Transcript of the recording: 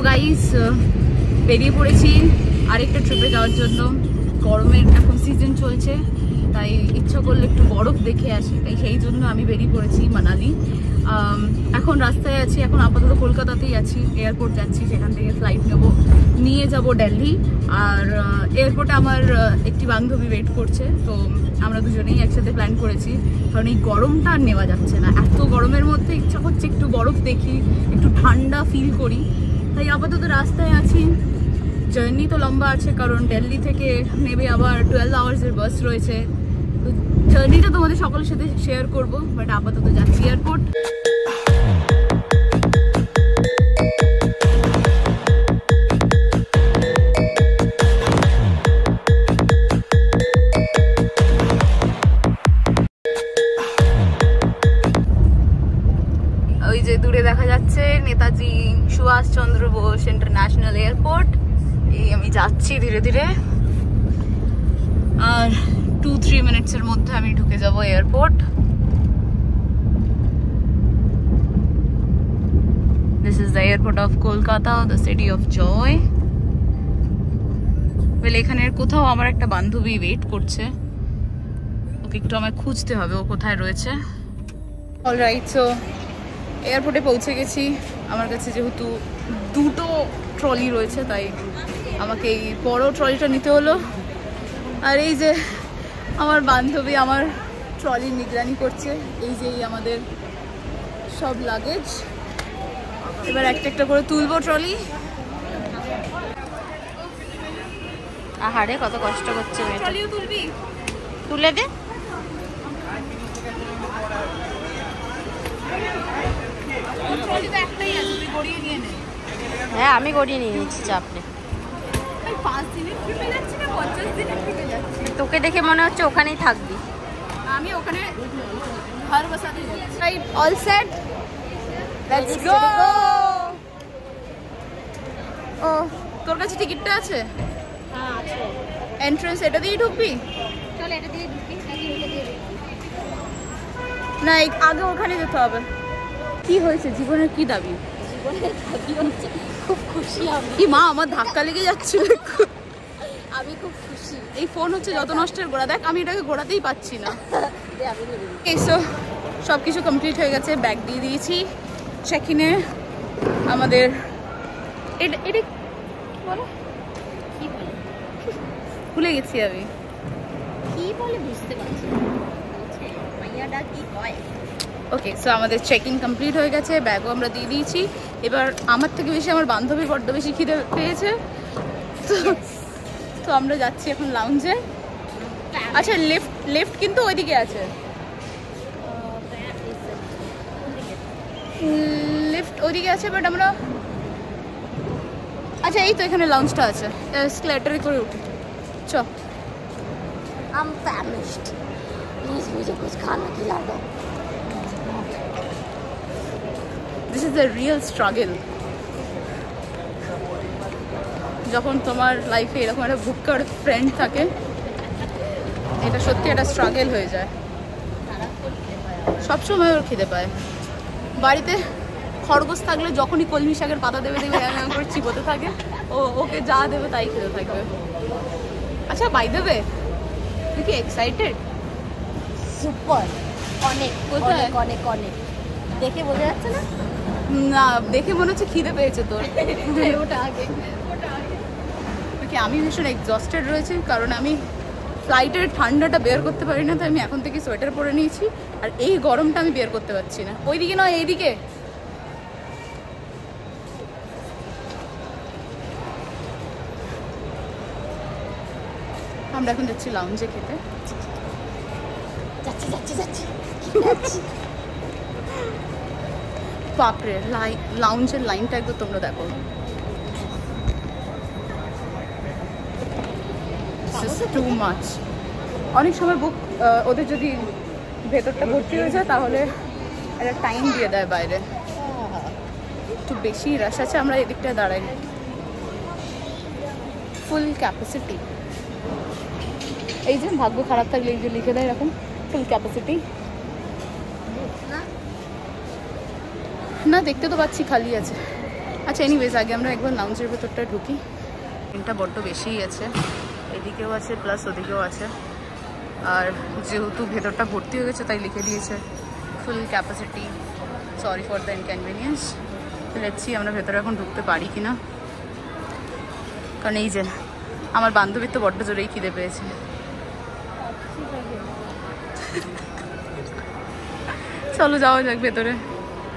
Guys বেরিয়ে পড়েছি আরেকটা ট্রিপে যাওয়ার জন্য। গরমের এখন সিজন চলছে, তাই ইচ্ছা করলে একটু বরফ দেখে আসি, তাই সেই জন্য আমি বেরিয়ে পড়েছি মানালি। এখন রাস্তায় আছি, এখন আপাতত কলকাতাতেই আছি। এয়ারপোর্ট যাচ্ছি, সেখান থেকে ফ্লাইট নেবো, নিয়ে যাব দিল্লি। আর এয়ারপোর্টে আমার একটি বান্ধবী ওয়েট করছে, তো আমরা দুজনেই একসাথে প্ল্যান করেছি। কারণ এই গরমটা আর নেওয়া যাচ্ছে না, এত গরমের মধ্যে ইচ্ছা করছে একটু বরফ দেখি, একটু ঠান্ডা ফিল করি। তাই আপাতত রাস্তায় আছি। জার্নি তো লম্বা আছে, কারণ দিল্লি থেকে নেবে আবার 12 আওয়ার্সের বাস রয়েছে। তো জার্নিটা তোমাদের সকলের সাথে শেয়ার করবো, বাট আপাতত যাচ্ছি এয়ারপোর্ট। ওই যে দূরে দেখা যাচ্ছে নেতাজি সুভাষচন্দ্র বোস ইন্টারন্যাশনাল এয়ারপোর্ট। এই আমি যাচ্ছি ধীরে ধীরে, আর 2-3 মিনিটসের মধ্যে আমি ঢুকে যাব airport. This is the airport of Kolkata, the city of joy. Well, এখানের কোথাও আমার একটা বান্ধবী ওয়েট করছে, ওকে একটু আমায় খুঁজতে হবে ও কোথায় রয়েছে। অলরাইট, সো এয়ারপোর্টে পৌঁছে গেছি। আমার কাছে যেহেতু দুটো ট্রলি রয়েছে, তাই আমাকে এই বড় ট্রলিটা নিতে হলো। আর এই যে আমার বান্ধবী আমার ট্রলি নিগরানি করছে। এই যে আমাদের সব লাগেজ, এবার একটা একটা করে তুলবো ট্রলি। আহারে কত কষ্ট করছে, ট্রলিও তুলবি? তুলে দে। হ্যাঁ, আমি গড়িয়ে নিয়ে নিচ্ছি, চাপ নেই। 5 দিনের ট্রিপে যাচ্ছি না 50 দিনের ট্রিপে যাচ্ছি? তোকে দেখে মনে হচ্ছে ওখানেই থাকবি। আমি ওখানে ঘর বসাতে যাচ্ছি। Right, all set, let's go. ও, তোর কাছে টিকিটটা আছে? হ্যাঁ আছে। এন্ট্রান্স এটা দিয়ে ঢুকবি? চল এটা দিয়ে ঢুকি, নাকি এটা দিয়ে ঢুকি? না, আগে ওখানে যেতে হবে। কি হয়েছে, জীবনের কি দাবি? জীবনের দাবি হচ্ছে খুব খুশি আমি। কি মা, আমার ধাক্কা লেগে যাচ্ছিল। আমি খুব খুশি। এই ফোন হচ্ছে যত নষ্টের গোড়া। দেখ, আমি এটাকে ঘোরাতেই পাচ্ছি না। আমি সো সব কিছু কমপ্লিট হয়ে গেছে, ব্যাগ দিয়ে দিয়েছি। চেক ইনে আমাদের এটা এটা বলো কি বলে, ভুলে গেছি আমি কি বলে বুঝতে পারছি না। মাইয়াডা কি হয়? ওকে, সো আমাদের চেক ইন কমপ্লিট হয়ে গেছে, ব্যাগও আমরা দিয়ে দিয়েছি। এবার আমার থেকে বেশি আমার বান্ধবী বড্ড বেশি খিদে পেয়েছে, তো আমরা যাচ্ছি এখন লাউঞ্জে। আচ্ছা, লিফট কিন্তু ওইদিকে আছে, লিফট ওইদিকে আছে, বাট আমরা আচ্ছা এই তো এখানে লাউঞ্জটা আছে, এসকেলেটরে করে উঠি। চ, I'm famished. Please मुझे कुछ खाना खिला दो. This is the real struggle. যখন তোমার লাইফে এরকম একটা ভুক্কার ফ্রেন্ড থাকে, এটা সত্যি একটা স্ট্রাগল হয়ে যায়। সবসময় ওর খিদে পায়। বাড়িতে খরগোশ থাকলে যখনই কলমি শাকের পাতা দেবে দেবে এমন করে চিবোতে থাকে, ওকে যা দেবে তাই খেতে থাকবে। আচ্ছা, বাই দেবে তুই কি এক্সাইটেড? সুপার, অনেক কোথায়? অনেক অনেক দেখে বোঝা যাচ্ছে না? না, দেখে মনে হচ্ছে খিদে পেয়েছে তোর। ওটা আগে ওকে, আমি ভীষণ এক্সস্টেড রয়েছি, কারণ আমি ফ্লাইটের ঠান্ডাটা বের করতে পারি না, তাই আমি এখন থেকে সোয়েটার পরে নিয়েছি। আর এই গরমটা আমি বের করতে পারছি না। ওইদিকে নয়, এইদিকে। আমরা এখন যাচ্ছি লাউঞ্জে খেতে। যাচ্ছি যাচ্ছি যাচ্ছি। বাপরে, লাউঞ্জের লাইনটা একদম তোমরা দেখো। Too much. অনেক সময় বুক ওদের যদি ভেতরটা ভর্তি হয়ে যায় তাহলে একটা টাইম দিয়ে দেয় বাইরে। একটু বেশি রাশ আছে, আমরা এদিকটা দাঁড়াই। ফুল ক্যাপাসিটি। এই যে ভাগ্য খারাপ থাকলে এই যে লিখে দেয় এরকম ফুল ক্যাপাসিটি। না, দেখতে তো পাচ্ছি খালি আছে। আচ্ছা এনিওয়েজ আগে আমরা একবার লাউঞ্জের ভেতরটা ঢুকি। ট্রেনটা বড্ড বেশিই আছে, এদিকেও আছে প্লাস ওদিকেও আছে। আর যেহেতু ভেতরটা ভর্তি হয়ে গেছে তাই লিখে দিয়েছে ফুল capacity, sorry for the inconvenience. দেখছি আমরা ভেতরে এখন ঢুকতে পারি কি না, কারণ এই যে আমার বান্ধবীর তো বড্ড জোরেই খিদে পেয়েছে। চলো যাওয়া যাক ভেতরে।